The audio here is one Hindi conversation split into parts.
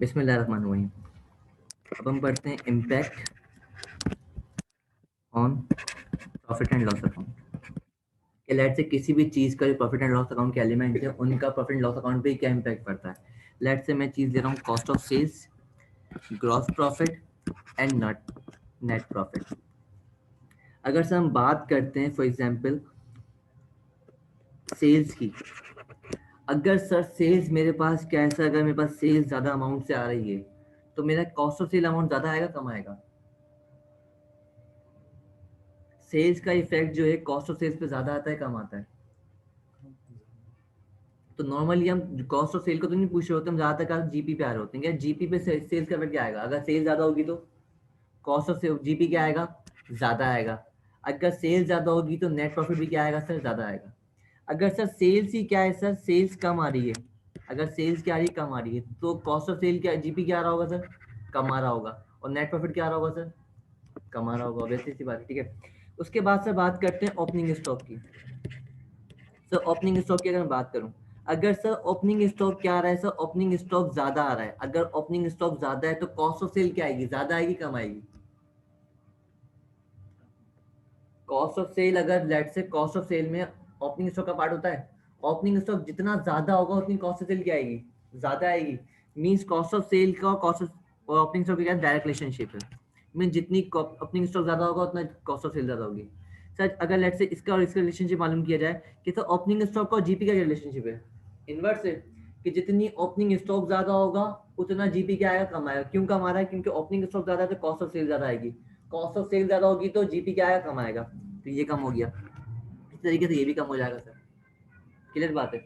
बिस्मिल्लाहिर्रहमानिर्रहीम। अब हम पढ़ते हैं impact on profit and loss account. कि लेट से किसी भी चीज़ का जो प्रॉफिट एंड लॉस अकाउंट के एलिमेंट है उनका प्रॉफिट एंड लॉस अकाउंट पे क्या इम्पैक्ट पड़ता है। लेट से मैं चीज़ ले रहा हूँ cost of sales, gross profit and net profit. अगर से हम बात करते हैं फॉर एग्जांपल सेल्स की, अगर सर सेल्स मेरे पास क्या है सर, अगर मेरे पास सेल्स ज़्यादा अमाउंट से आ रही है तो मेरा कॉस्ट ऑफ सेल अमाउंट ज़्यादा आएगा कम आएगा। सेल्स का इफेक्ट जो है कॉस्ट ऑफ सेल्स पे ज़्यादा आता है कम आता है। तो नॉर्मली हम कॉस्ट ऑफ सेल को तो नहीं पूछ रहे होते, हम ज़्यादातर जीपी पे आ रहे होते हैं। क्या जीपी पे सेल्स का इफेक्ट क्या आएगा? अगर सेल ज़्यादा होगी तो कॉस्ट ऑफ सेल जीपी क्या आएगा? ज़्यादा आएगा। अगर सेल ज़्यादा होगी तो नेट प्रॉफिट भी क्या आएगा सर? ज़्यादा आएगा। अगर सर सेल्स ही क्या है सर, सेल्स कम आ रही है, अगर सेल्स क्या आ रही है कम आ रही है तो कॉस्ट ऑफ सेल क्या जीपी क्या आ रहा होगा सर? कम आ रहा होगा। और नेट प्रॉफिट क्या आ रहा होगा सर? कम आ रहा होगा। ऑब्वियसली सी बात है, ठीक है। उसके बाद सर बात करते हैं ओपनिंग स्टॉक की। सर ओपनिंग स्टॉक की अगर मैं बात करूं, अगर सर ओपनिंग स्टॉक क्या आ रहा है सर? ओपनिंग स्टॉक ज्यादा आ रहा है। अगर ओपनिंग स्टॉक ज्यादा है तो कॉस्ट ऑफ सेल क्या आएगी? ज्यादा आएगी कम आएगी? कॉस्ट ऑफ सेल, अगर लेट से कॉस्ट ऑफ सेल में ओपनिंग स्टॉक का पार्ट होता है, ओपनिंग स्टॉक जितना ज्यादा होगा उतनी कॉस्ट ऑफ सेल क्या आएगी? ज्यादा आएगी। मींस कॉस्ट ऑफ सेल का कॉस्ट ऑफ और ओपनिंग स्टॉक का डायरेक्ट रिलेशनशिप है। मीन जितनी ओपनिंग स्टॉक ज्यादा होगा उतना कॉस्ट ऑफ सेल ज्यादा होगी। सर अगर लेट से इसका और इसका रिलेशनशिप मालूम किया जाए कि तो ओपनिंग स्टॉक और जीपी का रिलेशनशिप है, इनवर्स है कि जितनी ओपनिंग स्टॉक ज्यादा होगा उतना जीपी क्या आएगा? कम आएगा। क्यों कम आ रहा है? क्योंकि ओपनिंग स्टॉक ज्यादा है तो कॉस्ट ऑफ सेल ज्यादा आएगी। कॉस्ट ऑफ सेल ज्यादा होगी तो जीपी क्या आएगा? कम आएगा। तो ये कम हो गया, इस तरीके से ये भी कम हो जाएगा सर। क्लियर बात है।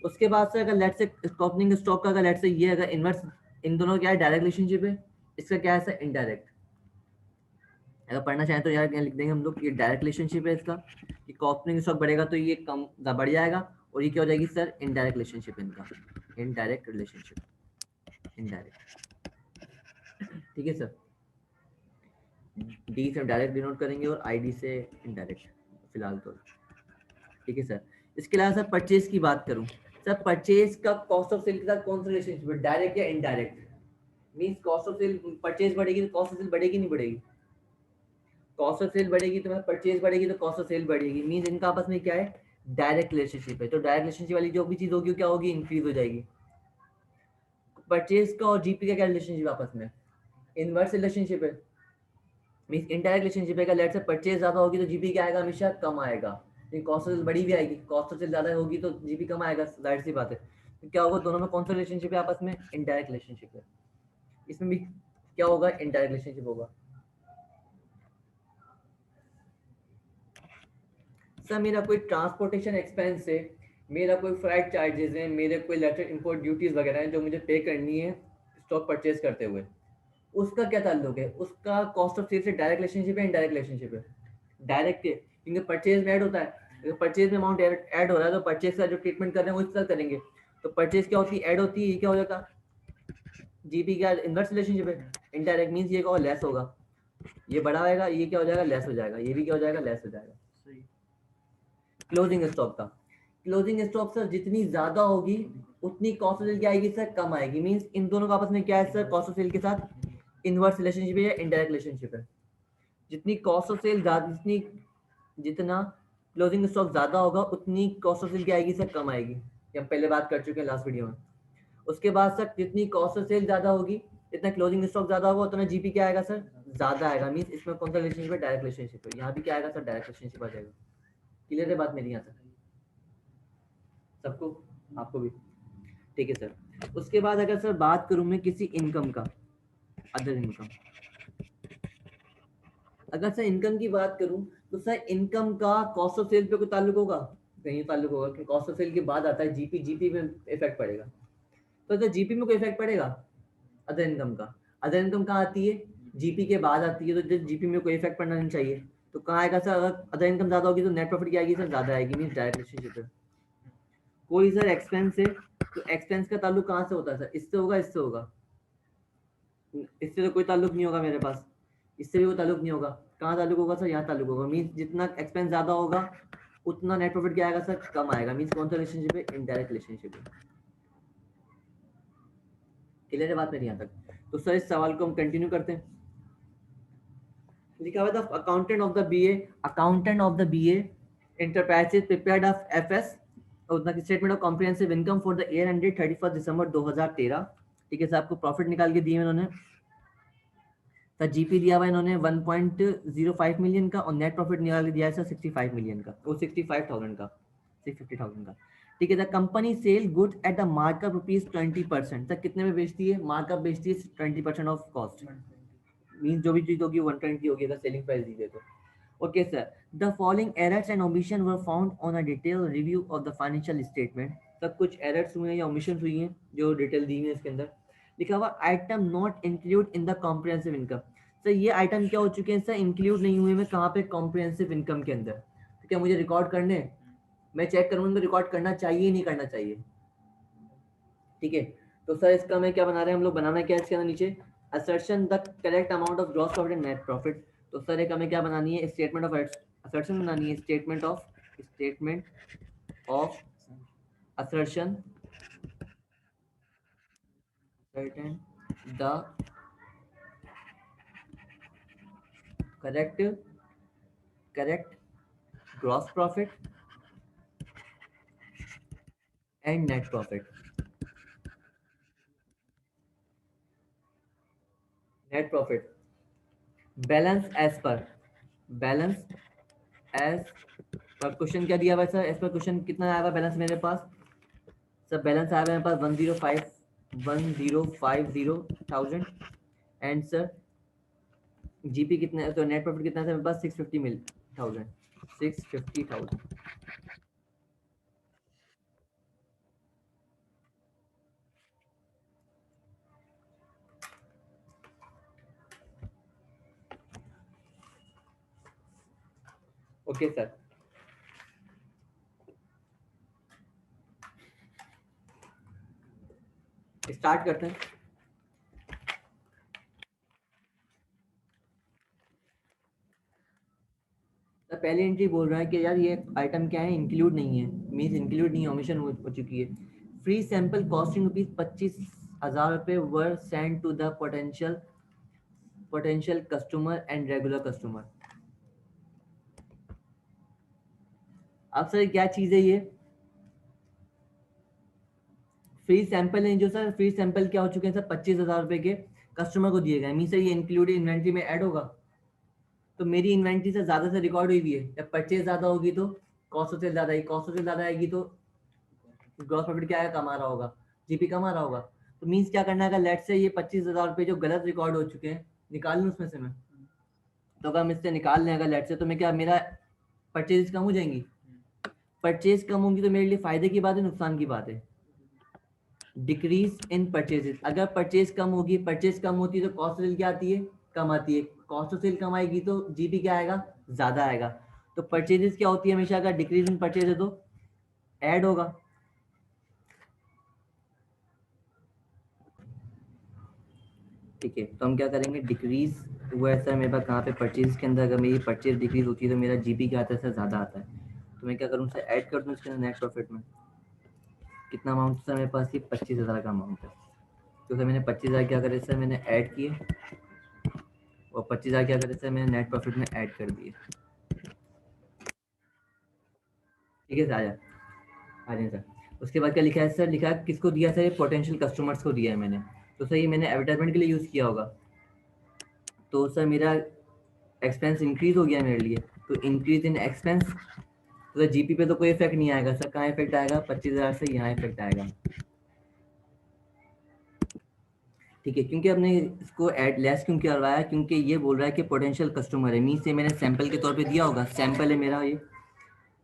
उसके बाद से अगर लेट से ओपनिंग स्टॉक का अगर लेट से ये अगर इनवर्स, इन दोनों क्या है? डायरेक्ट रिलेशनशिप है। इसका क्या है सर? इनडायरेक्ट। अगर पढ़ना चाहें तो यार लिख देंगे हम लोग, ये डायरेक्ट रिलेशनशिप है इसका कि ओपनिंग स्टॉक बढ़ेगा तो ये कम बढ़ जाएगा। और ये क्या हो जाएगी सर? इनडायरेक्ट रिलेशनशिप इनका, इनडायरेक्ट रिलेशनशिप, इनडायरेक्ट। ठीक है सर। डी से डायरेक्ट डिनोट करेंगे और आईडी से इनडायरेक्ट फिलहाल तो। ठीक है सर। इसके अलावा सर परचेज की बात करूं, सर परचेज का कॉस्ट ऑफ सेल के साथ कौन सा रिलेशनशिप है? डायरेक्ट या indirect? Means cost of sale, purchase बढ़ेगी तो कॉस्ट ऑफ सेल बढ़ेगी नहीं बढ़ेगी? कॉस्ट ऑफ सेल बढ़ेगी तो परचेज बढ़ेगी तो कॉस्ट ऑफ सेल बढ़ेगी। मींस इनका आपस में क्या है? डायरेक्ट रिलेशनशिप है। तो डायरेक्ट रिलेशनशिप वाली जो भी चीज होगी क्या होगी? इंक्रीज हो जाएगी। परचेज का और जीपी का क्या रिलेशनशिप आपस में? इनवर्स रिलेशनशिप है। मींस इनडायरेक्ट रिलेशनशिप है। लेट से परचेज ज्यादा होगी तो जीपी क्या आएगा? हमेशा कम आएगा। लेकिन कॉस्ट ऑफ सेल बड़ी भी आएगी, कॉस्ट ऑफ सेल ज्यादा होगी तो जीपी कम आएगा, जाहिर सी बात है। तो क्या होगा? दोनों में कौन सा रिलेशनशिप है आपस में? इनडायरेक्ट रिलेशनशिप है। इसमें भी क्या होगा? इनडायरेक्ट रिलेशनशिप होगा। सर मेरा कोई ट्रांसपोर्टेशन एक्सपेंस है, मेरा कोई फ्लाइट चार्जेस हैं, मेरे कोई लेटर इंपोर्ट ड्यूटीज वगैरह हैं जो मुझे पे करनी है स्टॉक परचेज करते हुए, उसका क्या ताल्लुक है? उसका कॉस्ट ऑफ सेल से डायरेक्ट रिलेशनशिप है इनडायरेक्ट रिलेशनशिप है? डायरेक्ट है, क्योंकि परचेज में ऐड होता है। अगर परचेज में अमाउंट ऐड हो रहा है तो परचेज का जो ट्रीटमेंट कर रहे हैं वो इस तरह करेंगे। तो परचेज क्या होती है? ऐड होती है। ये क्या हो जाएगा? जीपी का इनवर्स रिलेशनशिप है। इनडायरेक्ट मींस ये क्या होगा? लेस होगा। ये बड़ा होगा, ये क्या हो जाएगा? लेस हो जाएगा। ये भी क्या हो जाएगा? लेस हो जाएगा। क्लोजिंग स्टॉक का, क्लोजिंग स्टॉक सर जितनी ज्यादा होगी उतनी कॉस्ट ऑफ सेल क्या आएगी सर? कम आएगी। मींस इन दोनों का आपस में क्या है सर? कॉस्ट ऑफ सेल के साथ इनवर्स रिलेशनशिप है या इनडायरेक्ट रिलेशनशिप है। जितनी कॉस्ट ऑफ सेल ज्यादा, जितनी जितना क्लोजिंग स्टॉक ज्यादा होगा उतनी कॉस्ट ऑफ सेल क्या आएगी सर? कम आएगी। ये हम पहले बात कर चुके हैं लास्ट वीडियो में। उसके बाद सर जितनी कॉस्ट ऑफ सेल ज्यादा होगी, जितना क्लोजिंग स्टॉक ज्यादा होगा उतना जीपी क्या आएगा सर? ज्यादा आएगा। मींस इसमें कौन सा रिलेशनशिप है? डायरेक्ट रिलेशनशिप है। यहाँ भी क्या आएगा सर? डायरेक्ट रिलेशनशिप आ जाएगा। क्लियर है बात मेरी यहाँ तक सबको? आपको भी? ठीक है सर। उसके बाद अगर सर बात करूं मैं किसी इनकम का, अदर इनकम, अगर सर इनकम की बात करूं तो सर इनकम का कॉस्ट ऑफ सेल पे कोई ताल्लुक होगा? कहीं ताल्लुक होगा कि कॉस्ट ऑफ सेल के बाद आता है जीपी, जीपी में इफेक्ट पड़ेगा। तो सर जीपी में कोई इफेक्ट पड़ेगा अदर इनकम का? अदर इनकम कहाँ आती है? जीपी के बाद आती है। तो जीपी में कोई इफेक्ट पड़ना नहीं चाहिए। तो कहाँ आएगा सर? अगर अदर इनकम ज्यादा होगी तो नेट प्रॉफिट क्या आएगी सर? ज्यादा आएगी। मीन डायरेक्ट रिलेशनशिप है। कोई सर एक्सपेंस है तो एक्सपेंस का ताल्लुक कहाँ से होता है सर? इससे होगा, इससे होगा? इससे तो कोई ताल्लुक नहीं होगा मेरे पास, इससे भी कोई ताल्लुक नहीं होगा। कहाँ ताल्लुक होगा सर? यहाँ ताल्लुक होगा। मीन्स जितना एक्सपेंस ज्यादा होगा उतना नेट प्रॉफिट क्या आएगा सर? कम आएगा। मीन्स कौन सा रिलेशनशिप है? इनडायरेक्ट रिलेशनशिप है। क्लियर है बात मेरी यहाँ तक? तो सर इस सवाल को हम कंटिन्यू करते हैं। लिखा हुआ था accountant of the BA, accountant of the BA enterprises prepared of FS statement of comprehensive income for the year ended 31 दिसंबर 2013। ठीक है सर, आपको प्रॉफिट निकाल के दिए इन्होंने। सर जीपी दिया हुआ इन्होंने 1.05 मिलियन का, और नेट प्रॉफिट निकाल के दिया है सर 65 मिलियन का, वो 65,000 का, 650,000 का। ठीक है sir, company sell goods at the markup ₹20 sir कितने में बेचती है? मार्कअप बेचती है 20% ऑफ कॉस्ट, मीन जो भी चीज होगी 120 होगी अगर सेलिंग प्राइस दी गई तो। Okay sir, the following errors and omission were found on a detail review of the financial statement. सब कुछ एरर्स हुए हैं या ओमिशन हुई हैं जो डिटेल दी हुई है इसके अंदर। लिखा हुआ item not include in the comprehensive income. Sir ये आइटम क्या हो चुके हैं सर? इंक्लूड नहीं हुए। मैं कहाँ पे? कॉम्प्रिहेंसिव इनकम के अंदर। तो क्या मुझे रिकॉर्ड करने हैं? मैं चेक करूंगा रिकॉर्ड करना चाहिए नहीं करना चाहिए। ठीक है, तो सर इसका मैं क्या बना रहे हैं हम लोग? बनाना क्या है इसके अंदर नीचे? assertion the correct amount of gross profit and net profit. तो सर एक हमें क्या बनानी है? स्टेटमेंट ऑफ assertion बनानी है, statement of assertion certain the correct gross profit and net profit। net profit balance as per question क्या दिया हुआ है सर? एज पर क्वेश्चन कितना आया हुआ बैलेंस मेरे पास? सर बैलेंस आया हुआ मेरे पास 1,050,000 एंड सर जीपी कितना है? तो नेट प्रॉफिट कितना है मेरे पास? 650,000। ओके सर, स्टार्ट करते हैं। सर पहली एंट्री बोल रहा है कि यार ये आइटम क्या है? इंक्लूड नहीं है, मीन्स इंक्लूड नहीं है, ओमिशन हो चुकी है। Free sample costing ₹25,000 were sent to the potential customer and regular customer. अब सर क्या चीज है ये? फ्री सैंपल है जो सर, फ्री सैंपल क्या हो चुके हैं सर? ₹25,000 के कस्टमर को दिए गए, मीन सर ये इंक्लूडेड इन्वेंट्री में ऐड होगा। तो मेरी इन्वेंट्री से ज्यादा से रिकॉर्ड हुई है, जब परचेज ज्यादा होगी तो कॉस्ट ऑफ सेल ज्यादा आएगी, कॉस्ट ऑफ सेल ज्यादा आएगी तो ग्रॉस प्रॉफिट क्या है? कमा रहा होगा, जीपी कमा रहा होगा। तो मीन्स क्या करना है? लेट से ये ₹25,000 जो गलत रिकॉर्ड हो चुके हैं निकाल लूँ उसमें से मैं। तो अगर हम इससे निकाल लें अगर लेट से, तो मैं क्या, मेरा परचेज कम हो जाएंगी? परचेज कम होंगी तो मेरे लिए फायदे की बात है नुकसान की बात है? Decrease in purchases. अगर परचेज कम होगी, परचेज कम होती है तो कॉस्ट ऑफ सेल क्या आती है? कम आती है। कॉस्ट ऑफ सेल कम आएगी तो जीपी क्या आएगा? ज्यादा आएगा। तो परचेजेस क्या होती है हमेशा? अगर डिक्रीज इन परचेज है तो ऐड होगा। ठीक है, तो हम क्या करेंगे? डिक्रीज हुआ है सर मेरे पास कहाँ पे? परचेज के अंदर। अगर मेरी परचेज डिक्रीज होती है तो मेरा जीपी क्या आता है सर? ज्यादा आता है। तो मैं क्या करूँ सर? ऐड कर दूँ इसके अंदर नेट प्रॉफिट में। कितना अमाउंट सर मेरे पास? ये 25,000 का अमाउंट है। तो सर मैंने 25,000 क्या करे सर? मैंने ऐड किए, और 25,000 क्या करे सर? मैंने नेट प्रॉफिट में ऐड कर दिए। ठीक है सर, आ जाए सर। उसके बाद क्या लिखा है सर? लिखा है किसको दिया सर? ये पोटेंशियल कस्टमर्स को दिया है मैंने। तो सर ये मैंने एडवर्टाइजमेंट के लिए यूज़ किया होगा। तो सर मेरा एक्सपेंस इंक्रीज हो गया मेरे लिए, तो इंक्रीज इन एक्सपेंस। तो सर जीपी पे तो कोई इफेक्ट नहीं आएगा सर। कहाँ इफेक्ट आएगा? 25,000 से यहाँ इफेक्ट आएगा। ठीक है, क्योंकि हमने इसको एड लेस क्यों करवाया? क्योंकि ये बोल रहा है कि पोटेंशियल कस्टमर है, मीन से मैंने सैंपल के तौर पे दिया होगा। सैंपल है मेरा, ये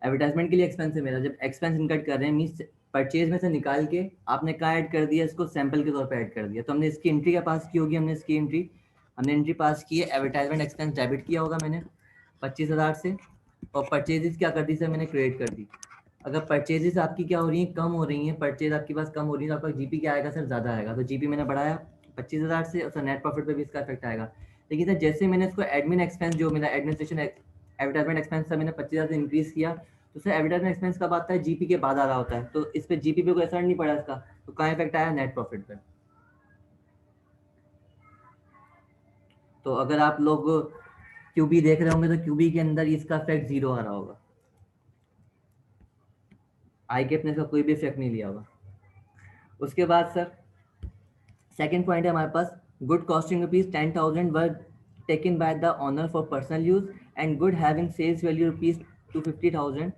एडवर्टाइजमेंट के लिए एक्सपेंस है मेरा। जब एक्सपेंस इनकट कर रहे हैं मीन्स परचेज में से निकाल के आपने कहाँ ऐड कर दिया? इसको सैंपल के तौर पे ऐड कर दिया। तो हमने इसकी एंट्री क्या पास की होगी? हमने एंट्री पास की है, एडवर्टाइजमेंट एक्सपेंस डेबिट किया होगा मैंने 25,000 से, और परचेजेस क्या कर दी सर? मैंने क्रिएट कर दी। अगर परचेजेस आपकी क्या हो रही है? कम हो रही है, परचेज आपके पास कम हो रही है, तो आपका जीपी क्या आएगा सर? ज्यादा आएगा। तो जीपी मैंने बढ़ाया 25,000 से, और नेट प्रॉफिट पे भी इसका इफेक्ट आएगा। लेकिन सर जैसे मैंने इसको एडमिन एक्सपेंस, जो मेरा एडमिनिस्ट्रेशन एडवर्टाइजमेंट एक्सपेंस था, मैंने 25,000 से इंक्रीज किया, तो सर एडवर्टाइजमेंट एक्सपेंस कब आता है? जीपी के बाद आ रहा होता है। तो इस पे जीपी पे कोई असर नहीं पड़ा इसका, तो कहाँ इफेक्ट आया? नेट प्रॉफिट पे। तो अगर आप लोग क्यूबी देख रहे होंगे तो क्यूबी के अंदर इसका इफेक्ट 0 आ रहा होगा, आई कैप ने इसका कोई भी इफेक्ट नहीं लिया होगा। उसके बाद सर सेकेंड पॉइंट है हमारे पास, good costing rupees 10,000 were taken by the owner for personal use and good having sales value rupees 250,000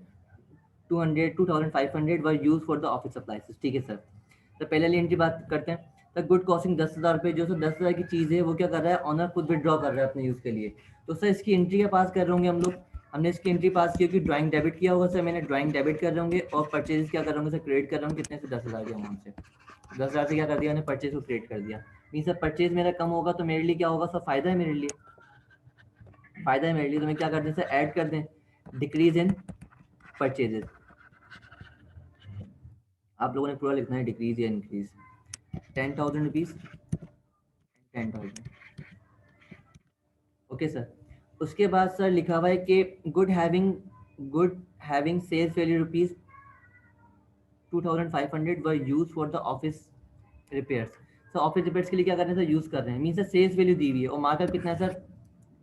200 2,500 were use for the office supplies. ठीक है सर, तो पहले वाली एंट्री बात करते हैं। तो गुड कॉस्टिंग 10,000 रुपये, जो सर 10,000 की चीज़ है वो क्या कर रहा है, ऑनर खुद विड्रॉ कर रहा है अपने यूज़ के लिए। तो सर इसकी एंट्री क्या पास कर रहे होंगे हम लोग, हमने इसकी एंट्री पास की होगी, ड्राइंग डेबिट किया होगा सर, मैंने ड्राइंग डेबिट कर रहे होंगे, और परचेज क्या कर रहे होंगे सर, क्रेडिट कर रहे होंगे कितने से, 10,000 के अमाउंट से। 10,000 से क्या कर दिया मैंने, परचेज को क्रेडिट कर दिया। मीन सर परचेज मेरा कम होगा तो मेरे लिए क्या होगा सर, फायदा है मेरे लिए, फायदा है मेरे लिए। तो मैं क्या कर दें सर, ऐड कर दें डिक्रीज इन परचेजेस। आप लोगों ने पूरा लिखना है डिक्रीज या इंक्रीज, 10,000 रुपीज 10,000। ओके सर, उसके बाद सर लिखा हुआ है कि good having sales value rupees 2,500 were use for the office repairs. Sir office repairs के लिए क्या कर रहे हैं सर, यूज कर रहे हैं, मीन सर सेल्स वैल्यू दी हुई है और मार्कअप कितना है सर,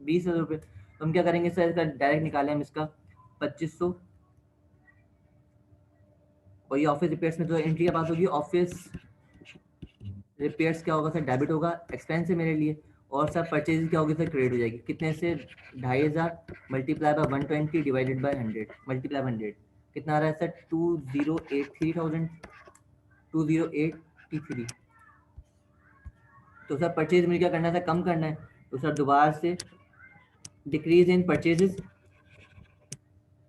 20,000 रुपये। तो हम क्या करेंगे सर, इसका डायरेक्ट निकालें हम इसका 2,500, और ये ऑफिस रिपेयर्स में तो एंट्री के पास होगी, ऑफिस रिपेयर्स क्या होगा सर, डेबिट होगा, एक्सपेंस है मेरे लिए, और सर परचेज क्या होगी सर, क्रेडिट हो जाएगी। कितने से, 2,500 multiply by 120 divided by 100 multiply 100, कितना आ रहा है सर, 2,083,000 2,083। तो सर परचेज में क्या करना है सर, कम करना है, तो सर दोबारा से डिक्रीज इन परचेजेस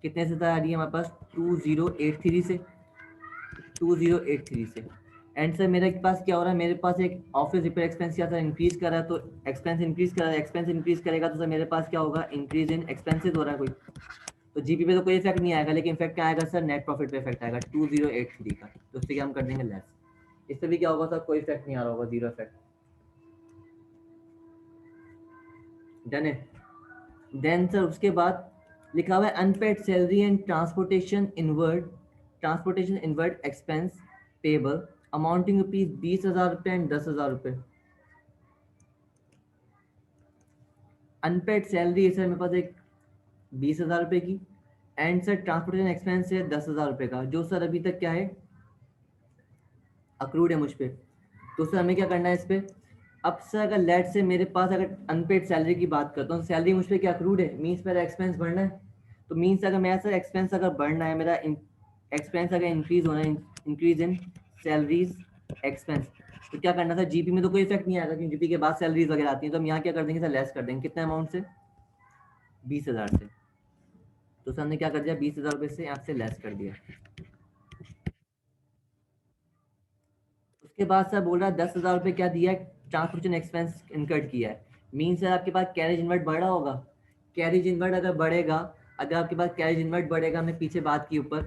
कितने से आ रही है हमारे पास, 2,083 से 2,083 से। एंड सर मेरे पास क्या हो रहा है, मेरे पास एक ऑफिस रिपेयर एक्सपेंस क्या था, इंक्रीज कर रहा है, तो एक्सपेंस इंक्रीज कर रहा है, एक्सपेंस इंक्रीज करेगा तो सर मेरे पास क्या होगा, इंक्रीज इन एक्सपेंसेस हो रहा है कोई, तो जीपी पे तो कोई इफेक्ट नहीं आएगा, लेकिन इफेक्ट क्या आएगा सर, नेट प्रॉफिट पे इफेक्ट आएगा 2,083 का, तो उससे क्या हम कर देंगे लेस। इस पे भी क्या होगा सर, कोई इफेक्ट नहीं आ रहा होगा, जीरो इफेक्ट। डन है। देन सर उसके बाद लिखा हुआ है unpaid salary and transportation inward expense payable amounting rupees 20,000 रुपये एंड 10,000 रुपये। अनपेड सैलरी है सर मेरे पास एक 20,000 रुपये की, एंड सर ट्रांसपोर्टेशन एक्सपेंस है 10,000 रुपये का, जो सर अभी तक क्या है, अक्रूड है मुझ पे। तो सर हमें क्या करना है इस पे, अब सर अगर लेट से मेरे पास अगर अनपेड सैलरी की बात करता हूँ, सैलरी मुझ पे क्या अक्रूड है, मीन्स मेरा एक्सपेंस बढ़ना है, तो मीन्स अगर मेरा सर एक्सपेंस अगर बढ़ना है, मेरा एक्सपेंस अगर इंक्रीज होना है, इंक्रीज इन सैलरीज एक्सपेंस, तो क्या करना था, जीपी में तो कोई इफेक्ट नहीं आएगा क्योंकि जीपी के बाद सैलरीज वगैरह आती हैं, तो हम यहाँ क्या कर देंगे सर, लेस कर देंगे, कितने अमाउंट से, 20,000 से। तो सर हमने क्या कर दिया, 20,000 रुपये से यहाँ से लेस कर दिया। उसके बाद सर बोल रहा है 10,000 रुपये क्या दिया है, ट्रांसपोर्टेशन एक्सपेंस इनकर्ड किया है, मीन सर आपके पास कैरेज इनवर्ट बढ़ा होगा, कैरेज इनवर्ट अगर बढ़ेगा, अगर आपके पास कैरेज इनवर्ट बढ़ेगा, हमने पीछे बात की ऊपर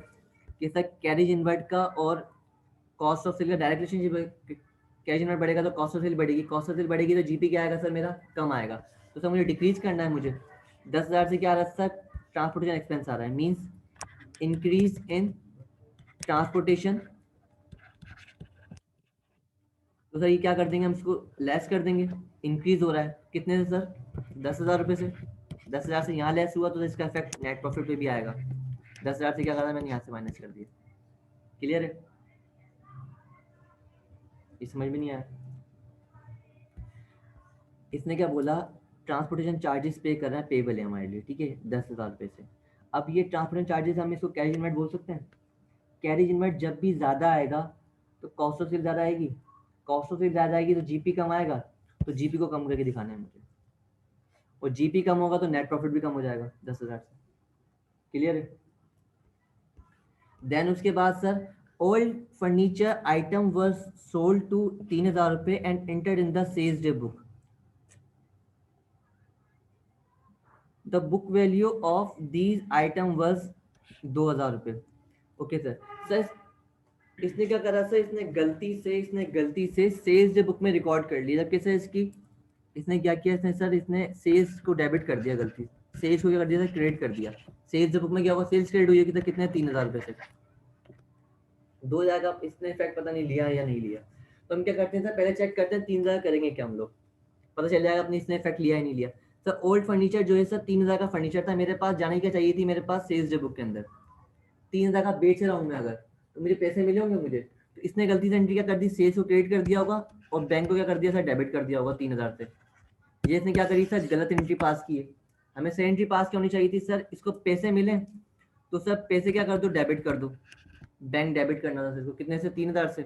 कि सर कैरेज इनवर्ट का और कॉस्ट ऑफ सेल का डायरेक्ट रिलेशनशिप, कैरेज इनवर्ट बढ़ेगा तो कॉस्ट ऑफ सेल बढ़ेगी, कॉस्ट ऑफ सेल बढ़ेगी तो जीपी क्या आएगा सर, मेरा कम आएगा। तो सर मुझे डिक्रीज करना है, मुझे 10,000 से क्या आ रहा है सर, ट्रांसपोर्टेशन एक्सपेंस आ रहा है, मीन्स इंक्रीज इन ट्रांसपोर्टेशन। तो सर ये क्या कर देंगे, हम इसको लेस कर देंगे, इंक्रीज हो रहा है कितने से सर, 10,000 रुपये से, 10,000 से यहाँ लेस हुआ तो इसका इफेक्ट नेट प्रॉफिट पे भी आएगा। 10,000 से क्या करा, मैंने यहाँ से माइनस कर दिया। क्लियर है, ये समझ में नहीं आया। इसने क्या बोला, ट्रांसपोर्टेशन चार्जेस पे करना है, पेबल है हमारे लिए, ठीक है, 10,000 रुपये से। अब ये ट्रांसपोर्टेशन चार्जेस हम इसको कैरेज इनवर्ट बोल सकते हैं, कैरेज इनवर्ट जब भी ज़्यादा आएगा तो कॉस्ट ऑफ सेल ज़्यादा आएगी, कॉस्ट ऑफ सेल ज़्यादा आएगी तो जीपी कम आएगा, तो जीपी को कम करके दिखाना है मुझे, और जीपी कम होगा तो नेट प्रॉफिट भी कम हो जाएगा 10,000 से। क्लियर है। देन उसके बाद sir old furniture item was sold to 3,000 रुपये and entered in the sales day book, the book value of these item was 2,000 रुपये। ओके सर, सर इसने क्या करा सर, इसने गलती से सेल्स डे बुक में रिकॉर्ड कर लिया, जबकि सर इसने क्या किया, इसने सेल्स को डेबिट कर दिया, गलती सेल्स को क्या कर दिया सर, क्रेडिट कर दिया। सेल्स बुक में क्या होगा, सेल्स क्रेडिट हुई है कि कितने, 3,000 रुपये से 2,000 का इसने इफेक्ट पता नहीं लिया या नहीं लिया। तो हम क्या करते हैं सर, पहले चेक करते हैं 3,000 करेंगे क्या हम लोग, पता चल जाएगा अपने इसने इफेक्ट लिया ही नहीं लिया। सर ओल्ड फर्नीचर जो है सर 3,000 का फर्नीचर था, मेरे पास जाने क्या चाहिए थी, मेरे पास सेल्स डे बुक के अंदर 3,000 का बेच रहा हूँ मैं अगर, तो मुझे पैसे मिले होंगे मुझे। तो इसने गलती से एंट्री क्या कर दी, सेल्स को क्रेडिट कर दिया होगा और बैंक को क्या कर दिया सर, डेबिट कर दिया होगा 3,000 से। ये इसने क्या करी सर, गलत एंट्री पास की है। हमें सही एंट्री पास क्यों नहीं चाहिए थी सर, इसको पैसे मिले तो सर पैसे क्या कर दो, डेबिट कर दो। बैंक डेबिट करना था सर इसको, कितने से, 3,000 से।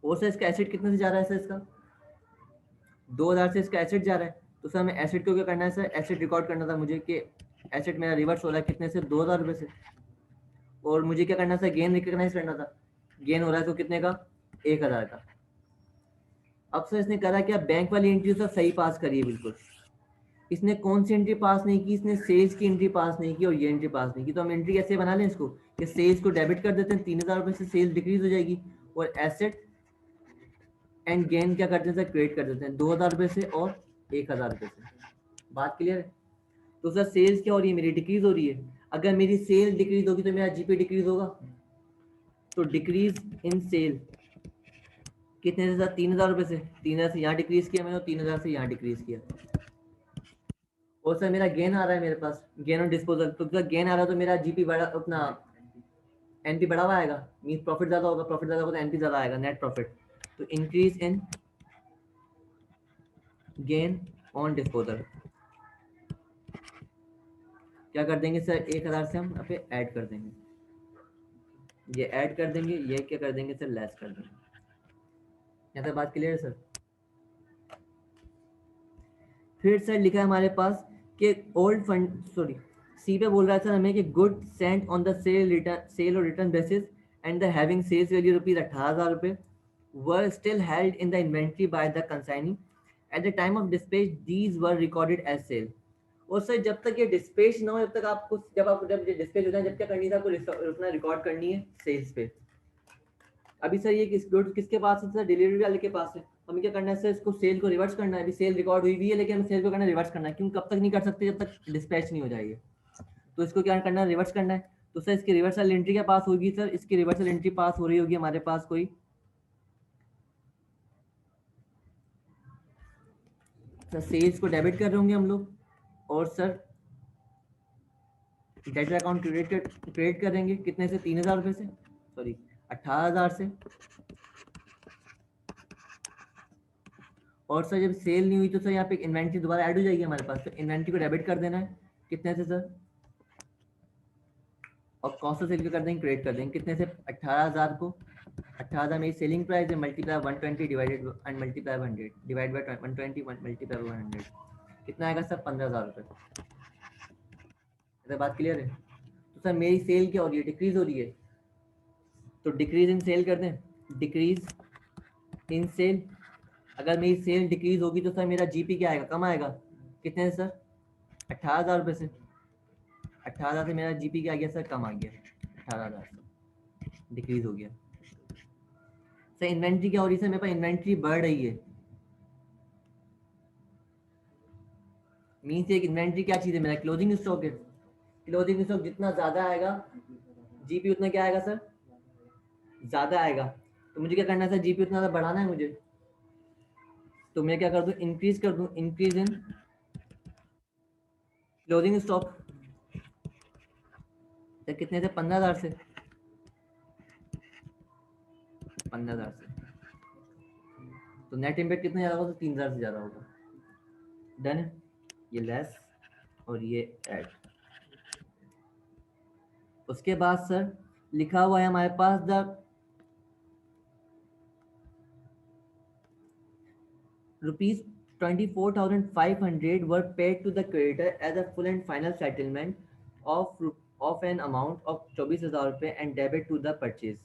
और सर इसका एसेट कितने से जा रहा है सर, इसका 2,000 से इसका एसेट जा रहा है। तो सर हमें एसेट को क्या करना है सर, एसेट रिकॉर्ड करना था मुझे कि एसेट मेरा रिवर्स हो रहा है कितने से, 2,000 रुपये से। और मुझे क्या करना था, गेन रिकॉग्नाइज करना था। गेन हो रहा है तो कितने का, 1,000 का। अब सर इसने करा क्या, बैंक वाली एंट्री सर सही पास करी है बिल्कुल। इसने कौन सी एंट्री पास नहीं की, इसने सेल्स की एंट्री पास नहीं की और ये एंट्री पास नहीं की। तो हम एंट्री कैसे बना लें इसको, कि सेल्स को डेबिट कर देते हैं, 3,000 रुपये से सेल्स डिक्रीज हो जाएगी, और एसेट एंड गेन क्या करते हैं सर, क्रिएट कर देते हैं 2,000 रुपये से और 1,000 रुपये से। बात क्लियर है। तो सर सेल्स क्या हो रही है मेरी, डिक्रीज हो रही है। अगर मेरी सेल डिक्रीज होगी तो मेरा जीपी डिक्रीज होगा। तो डिक्रीज इन सेल कितने से सर, 3,000 रुपये से। 3,000 से यहाँ डिक्रीज किया मैंने और 3,000 से यहाँ डिक्रीज किया। और सर मेरा गेन आ रहा है मेरे पास, गेन ऑन डिस्पोजल। तो जब गेन आ रहा है तो मेरा जीपी बड़ा, अपना एनपी बढ़ा हुआ आएगा, मीन प्रॉफिट ज्यादा होगा, प्रॉफिट ज्यादा होगा तो एनपी ज्यादा आएगा, नेट प्रॉफिट। तो increase in gain on disposal क्या कर देंगे सर, 1,000 से हम यहाँ पे ऐड कर देंगे, ये ऐड कर देंगे, ये क्या कर देंगे सर, लेस कर देंगे। यहाँ तक बात क्लियर है सर। फिर सर लिखा है हमारे पास कि ओल्ड फंड, सॉरी सी पे बोल रहा है सर हमें कि good sent on the sale और return basis and the having sales value rupees 18,000 रुपये were still held in the inventory by the consignee at the time of dispatch, these were recorded as sale. और सर जब तक ये डिस्पैच ना हो, जब तक आपको, जब ये डिस्पैच होता है, जब क्या करनी है आपको, अपना रिकॉर्ड करनी है सेल्स पे। अभी सर ये गुड्स किसके पास है सर, डिलीवरी वाले के पास है। हमें क्या करना है सर, इसको सेल को रिवर्स करना है। अभी सेल रिकॉर्ड हुई भी है लेकिन हमें सेल को करना है, रिवर्स करना है। क्यों, कब तक नहीं कर सकते, जब तक डिस्पैच नहीं हो जाएगी। तो इसको क्या करना है, रिवर्स करना है। तो सर इसकी रिवर्सल एंट्री क्या पास होगी सर, इसकी रिवर्सल एंट्री पास हो रही होगी हमारे पास कोई, सर सेल्स को डेबिट कर रहे होंगे हम लोग, और सर डेटर अकाउंट क्रेडिट करेंगे कितने से, 3,000 रुपये से, सॉरी 18,000 से। और सर जब सेल नहीं हुई तो सर यहाँ पे इन्वेंट्री दोबारा ऐड हो जाएगी हमारे पास, तो इन्वेंट्री को डेबिट कर देना है कितने से सर, और कॉस्ट ऑफ सेल को कर देंगे, क्रेडिट कर देंगे कितने से, 18,000 को। 18,000 मेरी सेलिंग प्राइस है, multiply 120 divided and multiply 100 divide by 120 multiply 100 कितना आएगा सर, 15,000 रुपये। बात क्लियर है। तो सर मेरी सेल क्या हो रही है, डिक्रीज हो रही है, तो डिक्रीज इन सेल कर दें, डिक्रीज इन सेल। अगर मेरी सेल डिक्रीज होगी तो सर मेरा जीपी क्या आएगा, कम आएगा, कितने से सर, 18,000 रुपये से। 18,000 से मेरा जीपी क्या आ गया सर, कम आ गया, 18,000 से डिक्रीज हो गया। सर इन्वेंट्री क्या हो रही है सर, मेरे पास इन्वेंट्री बढ़ रही है। मीन्स एक इन्वेंट्री क्या चीज़ है, मेरा क्लोजिंग स्टॉक है। क्लोजिंग स्टॉक जितना ज़्यादा आएगा जीपी उतना क्या आएगा सर, ज़्यादा आएगा। तो मुझे क्या करना है सर, जीपी उतना ज़्यादा बढ़ाना है मुझे। तो मैं क्या कर दूं, इंक्रीज कर दूं, इंक्रीज इन क्लोजिंग स्टॉक कितने से, 15,000 से, 15,000 से। तो नेट इम्पैक्ट कितना ज़्यादा होगा, तो 3,000 से ज़्यादा होगा। डन है, ये लेस और ये ऐड। उसके बाद सर लिखा हुआ है हमारे पास, the rupees 24,500 were paid to the creditor as a full and final settlement of an amount of 24,000 रुपये and debit to the purchase।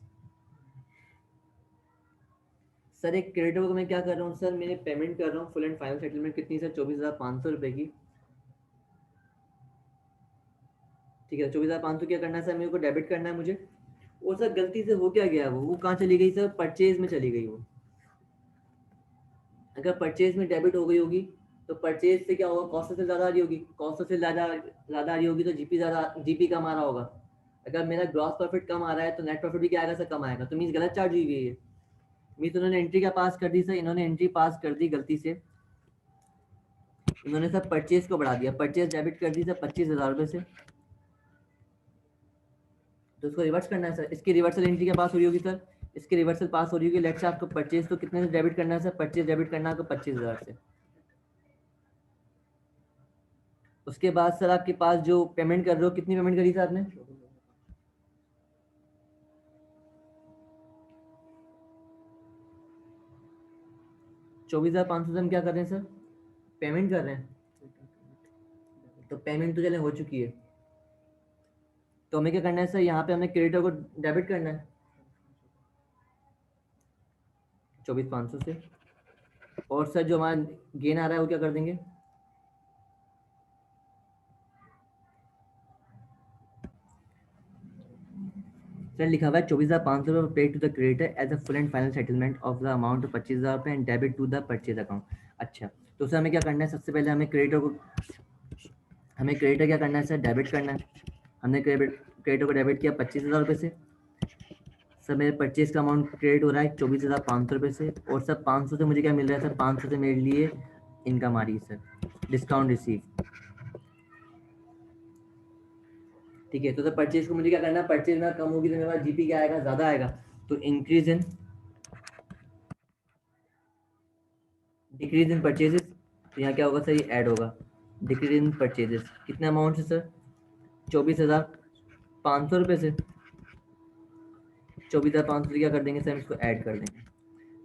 Sir एक क्रेडिटर को मैं क्या कर रहा हूँ सर, मैंने पेमेंट कर रहा हूँ फुल एंड फाइनल सेटलमेंट कितनी सर, 24,500 रुपये की। ठीक है, 24,500 क्या करना है सर, मेरे को डेबिट करना है मुझे। और सर गलती से हो क्या गया, वो कहाँ चली गई सर, परचेज में चली गई वो। अगर परचेज में डेबिट हो गई होगी तो परचेज से क्या होगा, कॉस्ट से ज़्यादा आ रही होगी, कॉस्ट से ज़्यादा आ रही होगी तो जीपी कम आ रहा होगा। अगर मेरा ग्रॉस प्रॉफिट कम आ रहा है तो नेट प्रॉफिट भी क्या आएगा सर, कम आएगा। तो मीन्स गलत चार्ज हुई हुई है। मीन्स उन्होंने एंट्री क्या पास कर दी सर, इन्होंने एंट्री पास कर दी गलती से, इन्होंने सर परचेज को बढ़ा दिया, परचेज डेबिट कर दी सर 25,000 रुपये से। तो उसको रिवर्स करना है सर, इसकी रिवर्सल एंट्री क्या पास हो रही होगी सर, इसकी रिवर्सल पास हो रही होगी। लेट्स से आपको परचेज तो कितने से डेबिट करना है सर, परचेज डेबिट करना है आपको 25,000 से। उसके बाद सर आपके पास जो पेमेंट कर रहे हो, कितनी पेमेंट करी सर आपने, 24,500 से हम क्या कर रहे हैं सर, पेमेंट कर रहे हैं। तो पेमेंट तो चले हो चुकी है, तो हमें क्या करना है सर, यहाँ पे हमें क्रेडिटर को डेबिट करना है 24,500 से। और सर जो हमारा गेन आ रहा है वो क्या कर देंगे, सर लिखा हुआ है 24,500 रुपये paid to the creditor as a full and final settlement of the amount of 25,000 रुपये and debit to the purchase account. अच्छा, तो सर हमें क्या करना है, सबसे पहले हमें क्रेडिटर क्या करना है सर, डेबिट करना है। हमने क्रेडिटर को डेबिट किया 25,000 रुपये से। सर मेरे परचेज का अमाउंट क्रेडिट हो रहा है 24,500 रुपये से। और सर 500 से मुझे क्या मिल रहा है सर, 500 से मेरे लिए इनकम आ रही है सर, डिस्काउंट रिसीव। ठीक है, तो सर परचेज को मुझे क्या करना है, परचेज में कम होगी तो मेरे पास जीपी क्या आएगा, ज़्यादा आएगा। तो डिक्रीज इन परचेजेस, तो यहाँ क्या होगा सर, ये ऐड होगा डिक्रीज इन परचेजेस। कितने अमाउंट से सर, 24,500 रुपये से। 24,500 से क्या कर देंगे सर, हम इसको ऐड कर देंगे।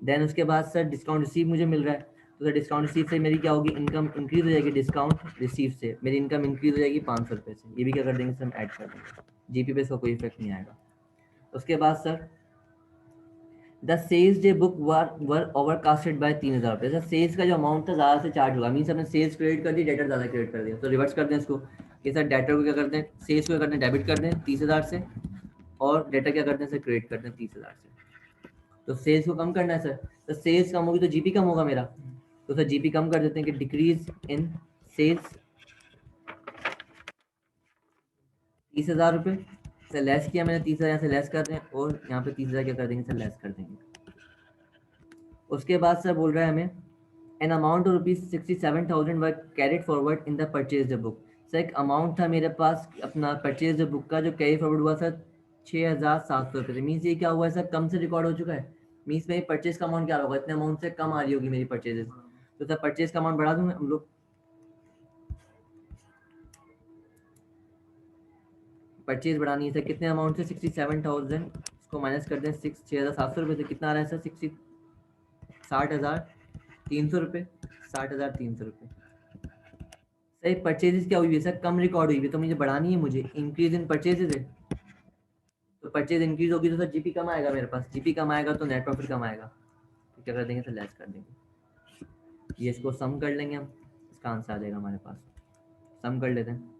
देन उसके बाद सर डिस्काउंट रिसीव मुझे मिल रहा है, तो सर डिस्काउंट रिसीव से मेरी क्या होगी, इनकम इंक्रीज हो जाएगी। डिस्काउंट रिसीव से मेरी इनकम इंक्रीज हो जाएगी 500 रुपये से। ये भी क्या कर देंगे सर, हम ऐड कर देंगे। जीपी पे इसका कोई इफेक्ट नहीं आएगा। उसके बाद sir the sales day book were overcasted by 3,000 रुपये। सर सेल्स का जो अमाउंट था ज़्यादा से चार्ज होगा, मीन्स हमने सेल्स क्रेडिट कर दी, डेटर ज़्यादा क्रेडिट कर दिया। तो रिवर्स कर दें इसको कि सर डेटर को क्या करते हैं, सेल्स को क्या करते हैं, डेबिट कर दें 30,000 से, और डेटा क्या करते हैं सर, क्रेडिट करते हैं 30,000 से। तो सेल्स को कम करना है सर, तो सेल्स कम होगी तो जीपी कम होगा मेरा। तो सर जीपी कम कर देते हैं कि डिक्रीज इन सेल्स 30,000 रुपये से लेस किया मैंने, 30,000 यहाँ से लेस कर रहे हैं, और यहाँ पे 30,000 क्या कर देंगे सर, लेस कर देंगे। उसके बाद सर बोल रहा है हमें an amount of ₹67,000 were carried forward in the purchase book. Sir एक अमाउंट था मेरे पास अपना परचेज बुक का जो कैरी फॉरवर्ड हुआ सर 6,700 रुपये से। मीन्स ये क्या हुआ है सर, कम से रिकॉर्ड हो चुका है। मीन्स मेरी परचेज का अमाउंट क्या होगा, इतने अमाउंट से कम आ रही होगी मेरी परचेजेस। तो सर परचेज का अमाउंट बढ़ा दूंगा हम लोग, परचेज बढ़ानी है सर कितने अमाउंट से, 67,000, इसको माइनस कर दें 6,700 रुपये से, कितना आ रहा है सर, 60,300 रुपये, 60,300 रुपये। सही परचेजेस क्या हुई है सर, कम रिकॉर्ड हुई है, तो मुझे बढ़ानी है, मुझे इंक्रीज इन परचेजेस है। तो परचेज इंक्रीज होगी तो सर जीपी कम आएगा मेरे पास, जीपी कम आएगा तो नेट प्रॉफिट कम आएगा। तो क्या कर देंगे सर, लेस कर देंगे। ये इसको सम कर लेंगे हम, इसका आंसर आ जाएगा हमारे पास। सम कर लेते हैं।